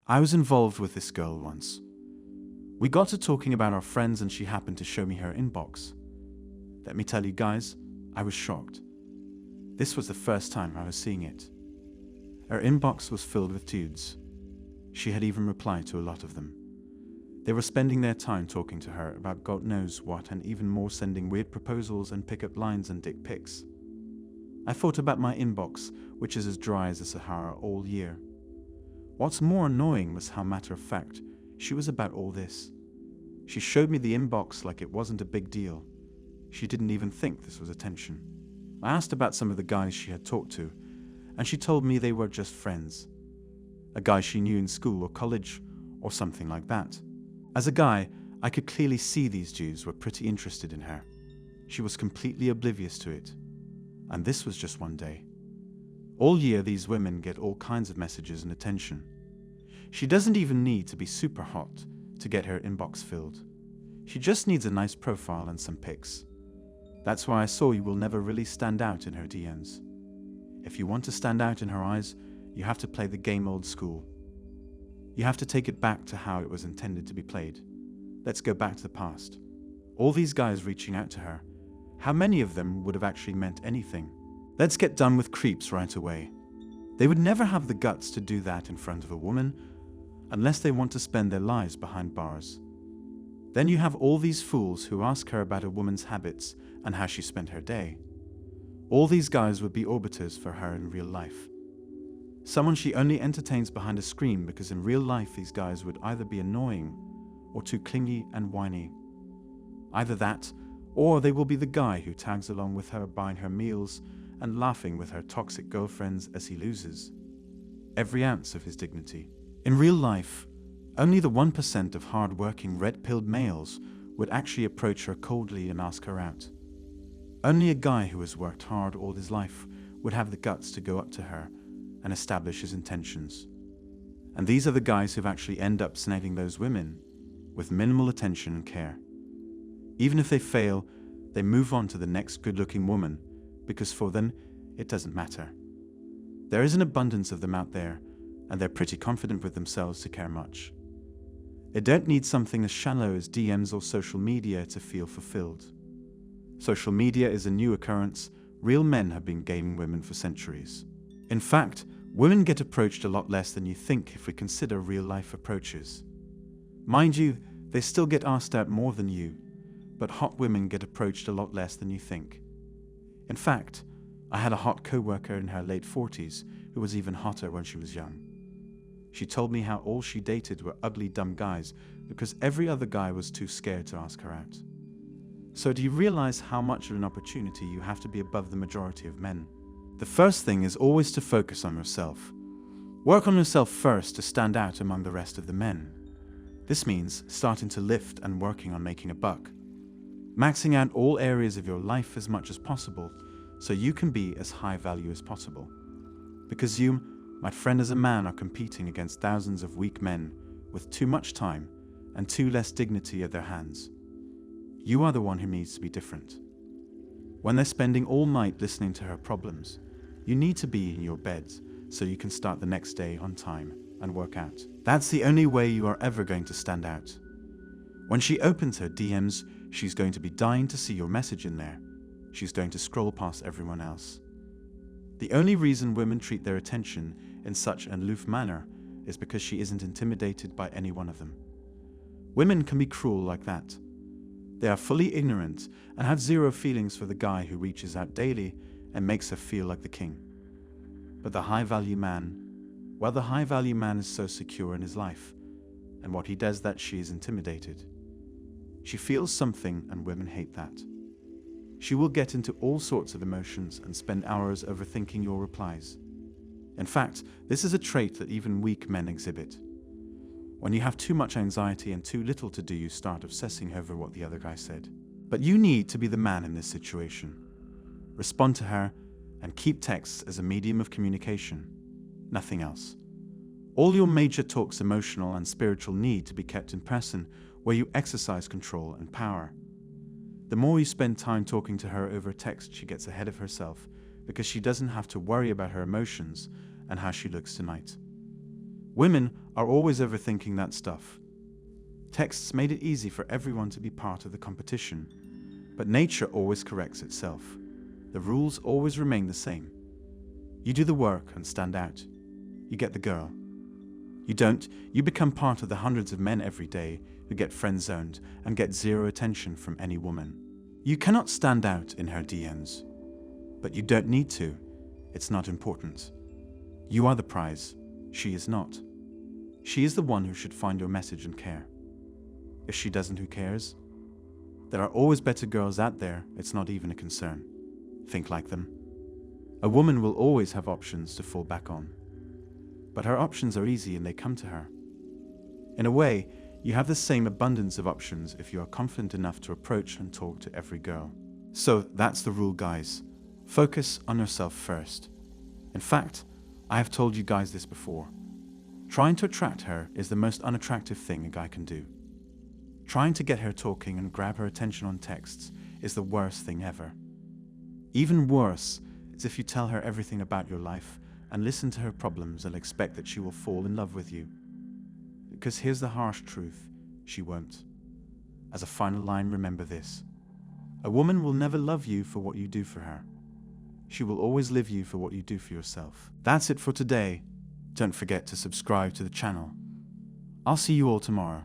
I was involved with this girl once. We got to talking about our friends and she happened to show me her inbox. Let me tell you guys, I was shocked. This was the first time I was seeing it. Her inbox was filled with dudes. She had even replied to a lot of them. They were spending their time talking to her about God knows what, and even more sending weird proposals and pickup lines and dick pics. I thought about my inbox, which is as dry as the Sahara all year. What's more annoying was how matter-of-fact she was about all this. She showed me the inbox like it wasn't a big deal. She didn't even think this was attention. I asked about some of the guys she had talked to, and she told me they were just friends. A guy she knew in school or college, or something like that. As a guy, I could clearly see these Jews were pretty interested in her. She was completely oblivious to it. And this was just one day. All year, these women get all kinds of messages and attention. She doesn't even need to be super hot to get her inbox filled. She just needs a nice profile and some pics. That's why I saw you will never really stand out in her DMs. If you want to stand out in her eyes, you have to play the game old school. You have to take it back to how it was intended to be played. Let's go back to the past. All these guys reaching out to her, how many of them would have actually meant anything? Let's get done with creeps right away. They would never have the guts to do that in front of a woman unless they want to spend their lives behind bars. Then you have all these fools who ask her about a woman's habits and how she spent her day. All these guys would be orbiters for her in real life. Someone she only entertains behind a screen because in real life these guys would either be annoying or too clingy and whiny. Either that, or they will be the guy who tags along with her buying her meals and laughing with her toxic girlfriends as he loses every ounce of his dignity. In real life, only the 1% of hard-working red-pilled males would actually approach her coldly and ask her out. Only a guy who has worked hard all his life would have the guts to go up to her and establish his intentions. And these are the guys who actually end up snagging those women with minimal attention and care. Even if they fail, they move on to the next good-looking woman because for them, it doesn't matter. There is an abundance of them out there, and they're pretty confident with themselves to care much. They don't need something as shallow as DMs or social media to feel fulfilled. Social media is a new occurrence. Real men have been gaming women for centuries. In fact, women get approached a lot less than you think if we consider real-life approaches. Mind you, they still get asked out more than you, but hot women get approached a lot less than you think. In fact, I had a hot co-worker in her late 40s who was even hotter when she was young. She told me how all she dated were ugly, dumb guys because every other guy was too scared to ask her out. So do you realize how much of an opportunity you have to be above the majority of men? The first thing is always to focus on yourself. Work on yourself first to stand out among the rest of the men. This means starting to lift and working on making a buck. Maxing out all areas of your life as much as possible so you can be as high value as possible. Because you, my friend, as a man, are competing against thousands of weak men with too much time and too less dignity at their hands. You are the one who needs to be different. When they're spending all night listening to her problems, you need to be in your bed so you can start the next day on time and work out. That's the only way you are ever going to stand out. When she opens her DMs, she's going to be dying to see your message in there. She's going to scroll past everyone else. The only reason women treat their attention in such an aloof manner is because she isn't intimidated by any one of them. Women can be cruel like that. They are fully ignorant and have zero feelings for the guy who reaches out daily and makes her feel like the king. But the high-value man, well, the high-value man is so secure in his life, and what he does that she is intimidated. She feels something and women hate that. She will get into all sorts of emotions and spend hours overthinking your replies. In fact, this is a trait that even weak men exhibit. When you have too much anxiety and too little to do, you start obsessing over what the other guy said. But you need to be the man in this situation. Respond to her and keep texts as a medium of communication. Nothing else. All your major talks, emotional and spiritual, need to be kept in person where you exercise control and power. The more you spend time talking to her over text, she gets ahead of herself because she doesn't have to worry about her emotions and how she looks tonight. Women are always overthinking that stuff. Texts made it easy for everyone to be part of the competition, but nature always corrects itself. The rules always remain the same. You do the work and stand out. You get the girl. You don't, you become part of the hundreds of men every day who get friend-zoned and get zero attention from any woman. You cannot stand out in her DMs, but you don't need to. It's not important. You are the prize. She is not. She is the one who should find your message and care. If she doesn't, who cares? There are always better girls out there. It's not even a concern. Think like them. A woman will always have options to fall back on. But her options are easy and they come to her. In a way, you have the same abundance of options if you are confident enough to approach and talk to every girl. So that's the rule, guys. Focus on yourself first. In fact, I have told you guys this before. Trying to attract her is the most unattractive thing a guy can do. Trying to get her talking and grab her attention on texts is the worst thing ever. Even worse is if you tell her everything about your life and listen to her problems and expect that she will fall in love with you. Because here's the harsh truth, she won't. As a final line, remember this. A woman will never love you for what you do for her. She will always live you for what you do for yourself. That's it for today. Don't forget to subscribe to the channel. I'll see you all tomorrow.